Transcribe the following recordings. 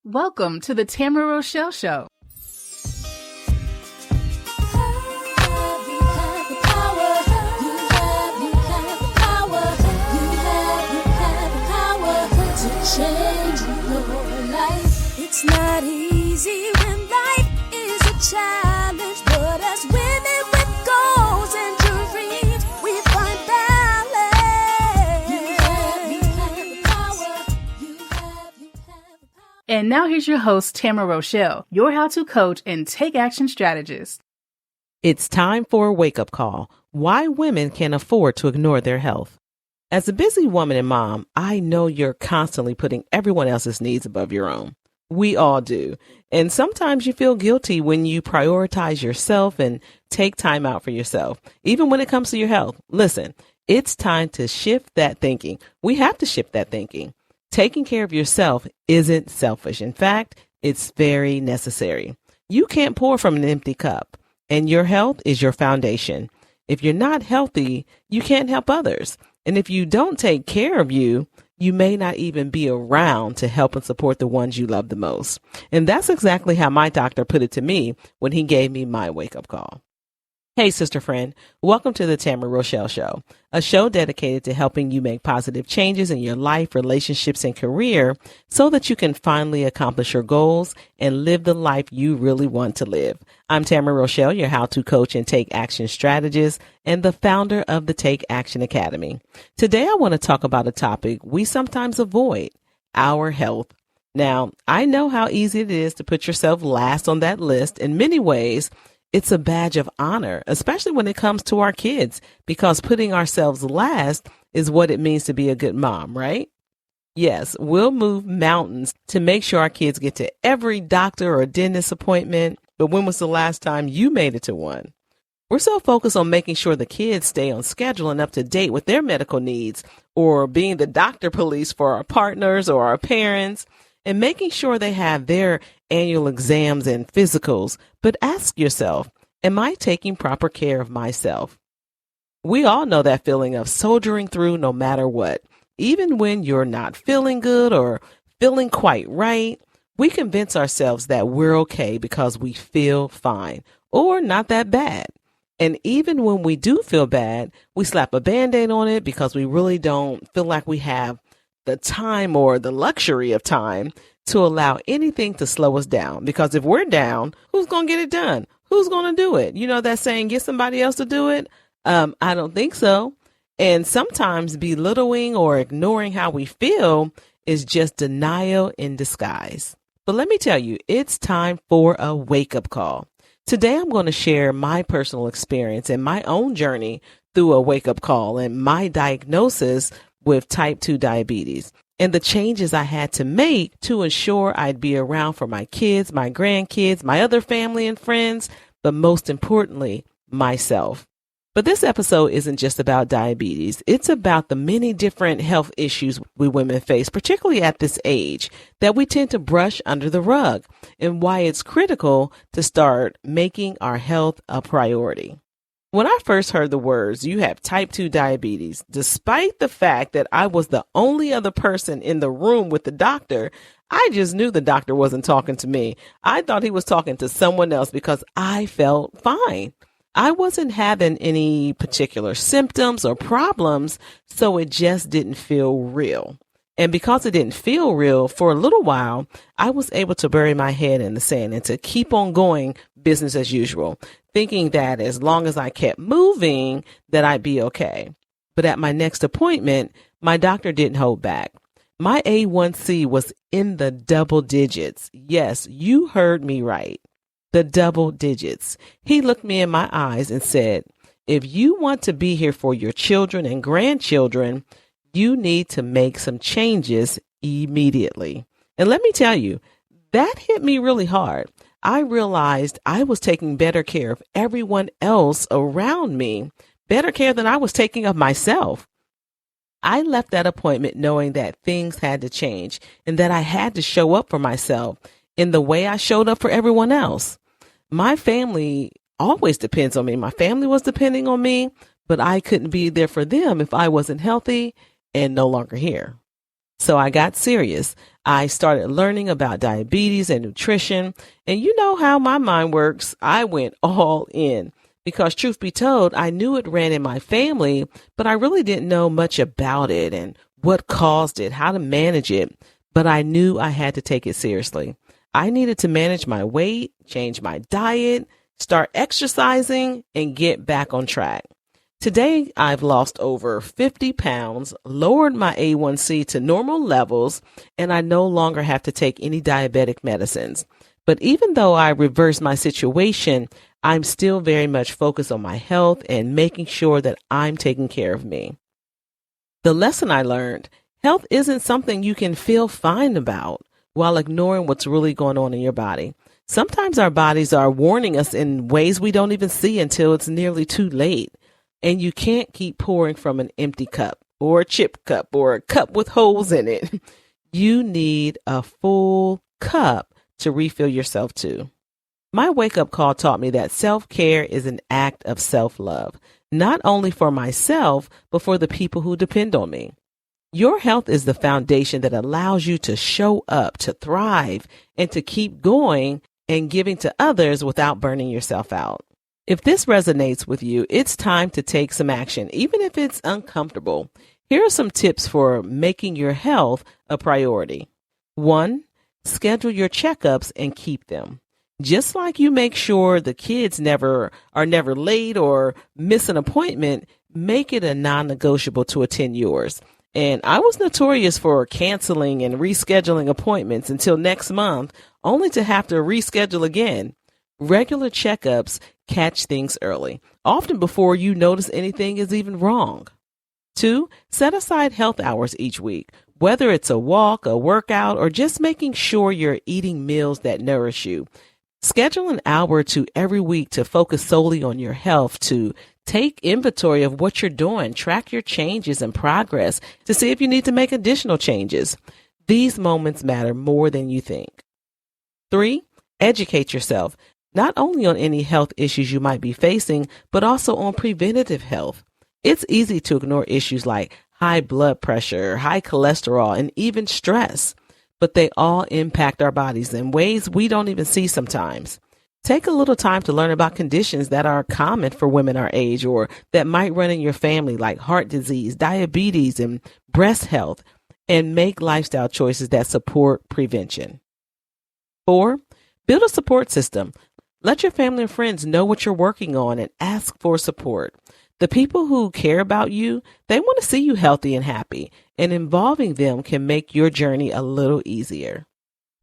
Welcome to the Tamara Rochelle Show. Change your life. It's not easy when life is a challenge, but as women with goals and dreams, we find balance. You have the power. You have the power. And now here's your host, Tamara Rochelle, your how-to coach and take action strategist. It's time for a wake-up call. Why women can't afford to ignore their health. As a busy woman and mom, I know you're constantly putting everyone else's needs above your own. We all do. And sometimes you feel guilty when you prioritize yourself and take time out for yourself, even when it comes to your health. Listen, it's time to shift that thinking. We have to shift that thinking. Taking care of yourself isn't selfish. In fact, it's very necessary. You can't pour from an empty cup, and your health is your foundation. If you're not healthy, you can't help others. And if you don't take care of you, you may not even be around to help and support the ones you love the most. And that's exactly how my doctor put it to me when he gave me my wake-up call. Hey, sister friend, welcome to the Tamara Rochelle Show, a show dedicated to helping you make positive changes in your life, relationships, and career so that you can finally accomplish your goals and live the life you really want to live. I'm Tamara Rochelle, your how-to coach and take action strategist and the founder of the Take Action Academy. Today, I want to talk about a topic we sometimes avoid, our health. Now, I know how easy it is to put yourself last on that list. In many ways, it's a badge of honor, especially when it comes to our kids, because putting ourselves last is what it means to be a good mom, right? Yes, we'll move mountains to make sure our kids get to every doctor or dentist appointment. But when was the last time you made it to one? We're so focused on making sure the kids stay on schedule and up to date with their medical needs, or being the doctor police for our partners or our parents, and making sure they have their annual exams and physicals. But ask yourself, am I taking proper care of myself? We all know that feeling of soldiering through no matter what. Even when you're not feeling good or feeling quite right, we convince ourselves that we're okay because we feel fine or not that bad. And even when we do feel bad, we slap a Band-Aid on it because we really don't feel like we have the time or the luxury of time to allow anything to slow us down. Because if we're down, who's going to get it done? Who's going to do it? You know that saying, get somebody else to do it? I don't think so. And sometimes belittling or ignoring how we feel is just denial in disguise. But let me tell you, it's time for a wake-up call. Today, I'm going to share my personal experience and my own journey through a wake-up call and my diagnosis with type 2 diabetes and the changes I had to make to ensure I'd be around for my kids, my grandkids, my other family and friends, but most importantly, myself. But this episode isn't just about diabetes. It's about the many different health issues we women face, particularly at this age, that we tend to brush under the rug, and why it's critical to start making our health a priority. When I first heard the words, you have type 2 diabetes, despite the fact that I was the only other person in the room with the doctor, I just knew the doctor wasn't talking to me. I thought he was talking to someone else because I felt fine. I wasn't having any particular symptoms or problems, so it just didn't feel real. And because it didn't feel real for a little while, I was able to bury my head in the sand and to keep on going business as usual, thinking that as long as I kept moving, that I'd be okay. But at my next appointment, my doctor didn't hold back. My A1C was in the double digits. Yes, you heard me right. The double digits. He looked me in my eyes and said, if you want to be here for your children and grandchildren, you need to make some changes immediately. And let me tell you, that hit me really hard. I realized I was taking better care of everyone else around me, better care than I was taking of myself. I left that appointment knowing that things had to change and that I had to show up for myself in the way I showed up for everyone else. My family always depends on me. My family was depending on me, but I couldn't be there for them if I wasn't healthy and no longer here. So I got serious. I started learning about diabetes and nutrition. And you know how my mind works. I went all in because truth be told, I knew it ran in my family, but I really didn't know much about it and what caused it, how to manage it. But I knew I had to take it seriously. I needed to manage my weight, change my diet, start exercising, and get back on track. Today, I've lost over 50 pounds, lowered my A1C to normal levels, and I no longer have to take any diabetic medicines. But even though I reversed my situation, I'm still very much focused on my health and making sure that I'm taking care of me. The lesson I learned, health isn't something you can feel fine about while ignoring what's really going on in your body. Sometimes our bodies are warning us in ways we don't even see until it's nearly too late. And you can't keep pouring from an empty cup or a chip cup or a cup with holes in it. You need a full cup to refill yourself to. My wake-up call taught me that self-care is an act of self-love, not only for myself, but for the people who depend on me. Your health is the foundation that allows you to show up, to thrive, and to keep going and giving to others without burning yourself out. If this resonates with you, it's time to take some action, even if it's uncomfortable. Here are some tips for making your health a priority. 1, schedule your checkups and keep them. Just like you make sure the kids are never late or miss an appointment, make it a non-negotiable to attend yours. And I was notorious for canceling and rescheduling appointments until next month, only to have to reschedule again. Regular checkups catch things early, often before you notice anything is even wrong. 2, set aside health hours each week, whether it's a walk, a workout, or just making sure you're eating meals that nourish you. Schedule an hour or two every week to focus solely on your health, to take inventory of what you're doing, track your changes and progress to see if you need to make additional changes. These moments matter more than you think. 3, educate yourself, not only on any health issues you might be facing, but also on preventative health. It's easy to ignore issues like high blood pressure, high cholesterol, and even stress, but they all impact our bodies in ways we don't even see sometimes. Take a little time to learn about conditions that are common for women our age or that might run in your family, like heart disease, diabetes, and breast health, and make lifestyle choices that support prevention. 4, build a support system. Let your family and friends know what you're working on and ask for support. The people who care about you, they want to see you healthy and happy, and involving them can make your journey a little easier.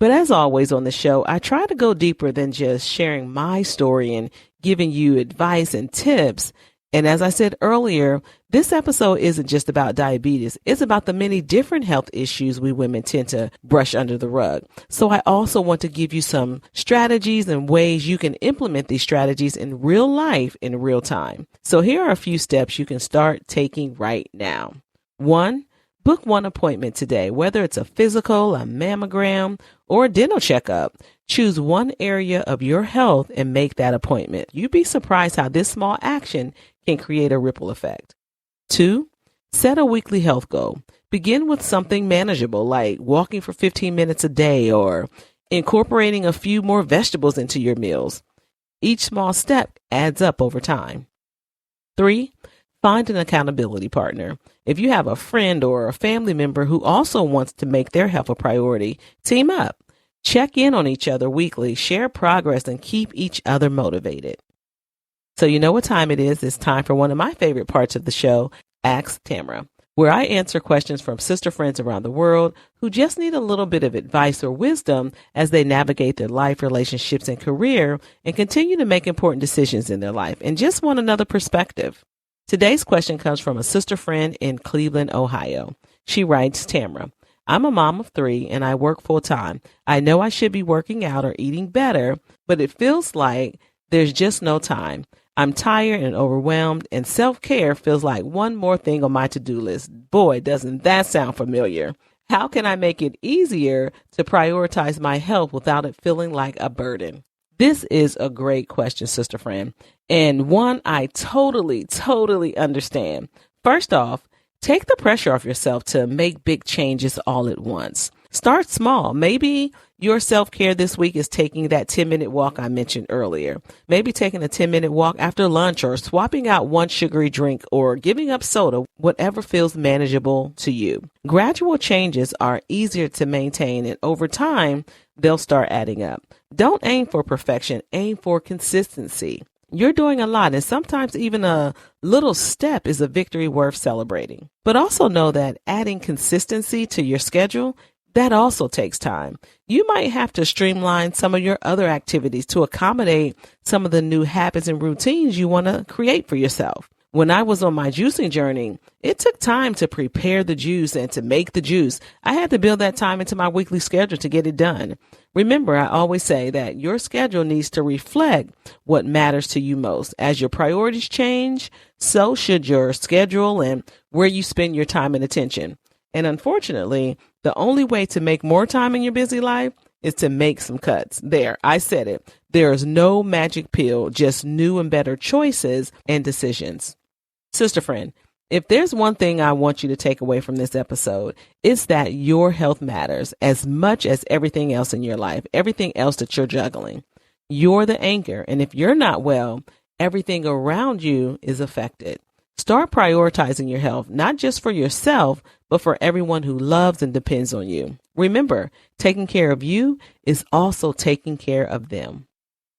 But as always on the show, I try to go deeper than just sharing my story and giving you advice and tips. And as I said earlier, this episode isn't just about diabetes. It's about the many different health issues we women tend to brush under the rug. So I also want to give you some strategies and ways you can implement these strategies in real life in real time. So here are a few steps you can start taking right now. 1, book one appointment today, whether it's a physical, a mammogram, or a dental checkup. Choose one area of your health and make that appointment. You'd be surprised how this small action can create a ripple effect. 2, set a weekly health goal. Begin with something manageable like walking for 15 minutes a day or incorporating a few more vegetables into your meals. Each small step adds up over time. 3, find an accountability partner. If you have a friend or a family member who also wants to make their health a priority, team up. Check in on each other weekly, share progress, and keep each other motivated. So you know what time it is. It's time for one of my favorite parts of the show, Ask Tamara, where I answer questions from sister friends around the world who just need a little bit of advice or wisdom as they navigate their life, relationships, and career and continue to make important decisions in their life and just want another perspective. Today's question comes from a sister friend in Cleveland, Ohio. She writes, Tamara, I'm a mom of 3 and I work full time. I know I should be working out or eating better, but it feels like there's just no time. I'm tired and overwhelmed, and self-care feels like one more thing on my to-do list. Boy, doesn't that sound familiar. How can I make it easier to prioritize my health without it feeling like a burden? This is a great question, sister friend, and one I totally understand. First off, Take the pressure off yourself to make big changes all at once. Start small. Maybe your self-care this week is taking that 10-minute walk I mentioned earlier. Maybe taking a 10-minute walk after lunch, or swapping out one sugary drink, or giving up soda, whatever feels manageable to you. Gradual changes are easier to maintain, and over time, they'll start adding up. Don't aim for perfection. Aim for consistency. You're doing a lot, and sometimes even a little step is a victory worth celebrating. But also know that adding consistency to your schedule, that also takes time. You might have to streamline some of your other activities to accommodate some of the new habits and routines you want to create for yourself. When I was on my juicing journey, it took time to prepare the juice and to make the juice. I had to build that time into my weekly schedule to get it done. Remember, I always say that your schedule needs to reflect what matters to you most. As your priorities change, so should your schedule and where you spend your time and attention. And unfortunately, the only way to make more time in your busy life is to make some cuts. There, I said it. There is no magic pill, just new and better choices and decisions. Sister friend, if there's one thing I want you to take away from this episode, it's that your health matters as much as everything else in your life, everything else that you're juggling. You're the anchor, and if you're not well, everything around you is affected. Start prioritizing your health, not just for yourself, but for everyone who loves and depends on you. Remember, taking care of you is also taking care of them.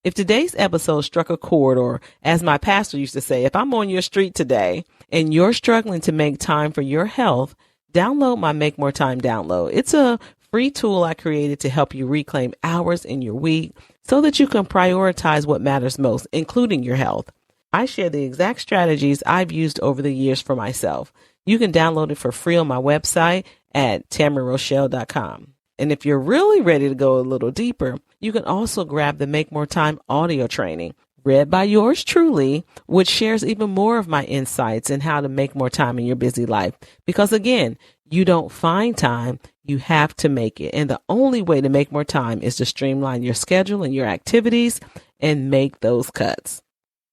If today's episode struck a chord, or as my pastor used to say, if I'm on your street today and you're struggling to make time for your health, download my Make More Time download. It's a free tool I created to help you reclaim hours in your week so that you can prioritize what matters most, including your health. I share the exact strategies I've used over the years for myself. You can download it for free on my website at tamararochelle.com. And if you're really ready to go a little deeper, you can also grab the Make More Time audio training, read by yours truly, which shares even more of my insights in how to make more time in your busy life. Because again, you don't find time, you have to make it. And the only way to make more time is to streamline your schedule and your activities and make those cuts.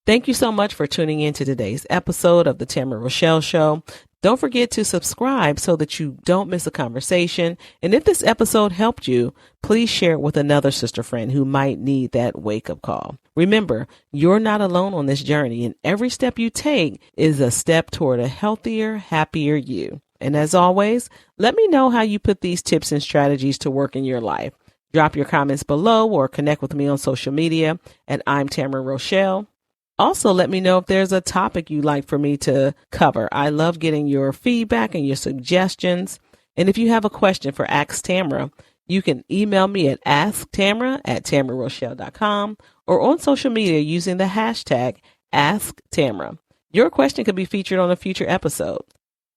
Thank you so much for tuning in to today's episode of the Tamara Rochelle Show. Don't forget to subscribe so that you don't miss a conversation. And if this episode helped you, please share it with another sister friend who might need that wake-up call. Remember, you're not alone on this journey, and every step you take is a step toward a healthier, happier you. And as always, let me know how you put these tips and strategies to work in your life. Drop your comments below or connect with me on social media at I'm Tamara Rochelle. Also, let me know if there's a topic you'd like for me to cover. I love getting your feedback and your suggestions. And if you have a question for Ask Tamara, you can email me at asktamara@tamararochelle.com or on social media using the hashtag AskTamara. Your question could be featured on a future episode.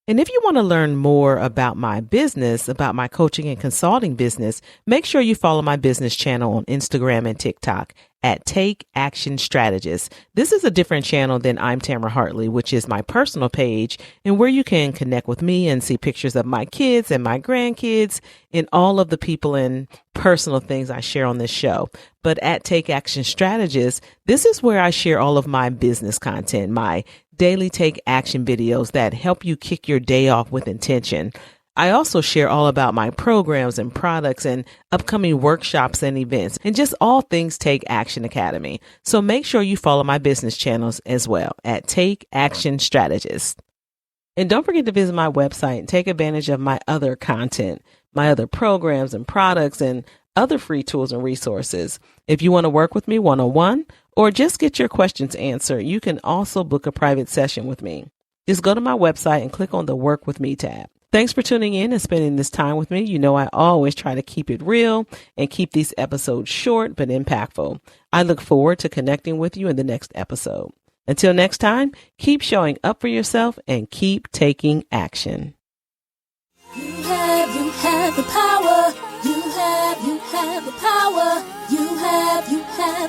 And if you want to learn more about my business, about my coaching and consulting business, make sure you follow my business channel on Instagram and TikTok at Take Action Strategist. This is a different channel than I'm Tamara Hartley, which is my personal page and where you can connect with me and see pictures of my kids and my grandkids and all of the people and personal things I share on this show. But at Take Action Strategist, this is where I share all of my business content, my daily take action videos that help you kick your day off with intention. I also share all about my programs and products and upcoming workshops and events and just all things Take Action Academy. So make sure you follow my business channels as well at Take Action Strategist. And don't forget to visit my website and take advantage of my other content, my other programs and products and other free tools and resources. If you want to work with me one-on-one or just get your questions answered, you can also book a private session with me. Just go to my website and click on the Work With Me tab. Thanks for tuning in and spending this time with me. You know, I always try to keep it real and keep these episodes short but impactful. I look forward to connecting with you in the next episode. Until next time, keep showing up for yourself and keep taking action. You have the power. You have the power. You have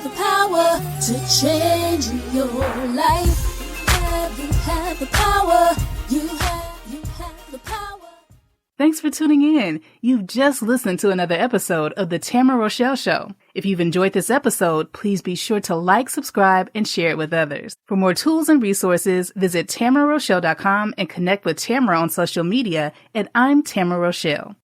the power to change your life. You have the power. You have the power. Thanks for tuning in. You've just listened to another episode of The Tamara Rochelle Show. If you've enjoyed this episode, please be sure to like, subscribe, and share it with others. For more tools and resources, visit TamaraRochelle.com and connect with Tamara on social media at I'm Tamara Rochelle.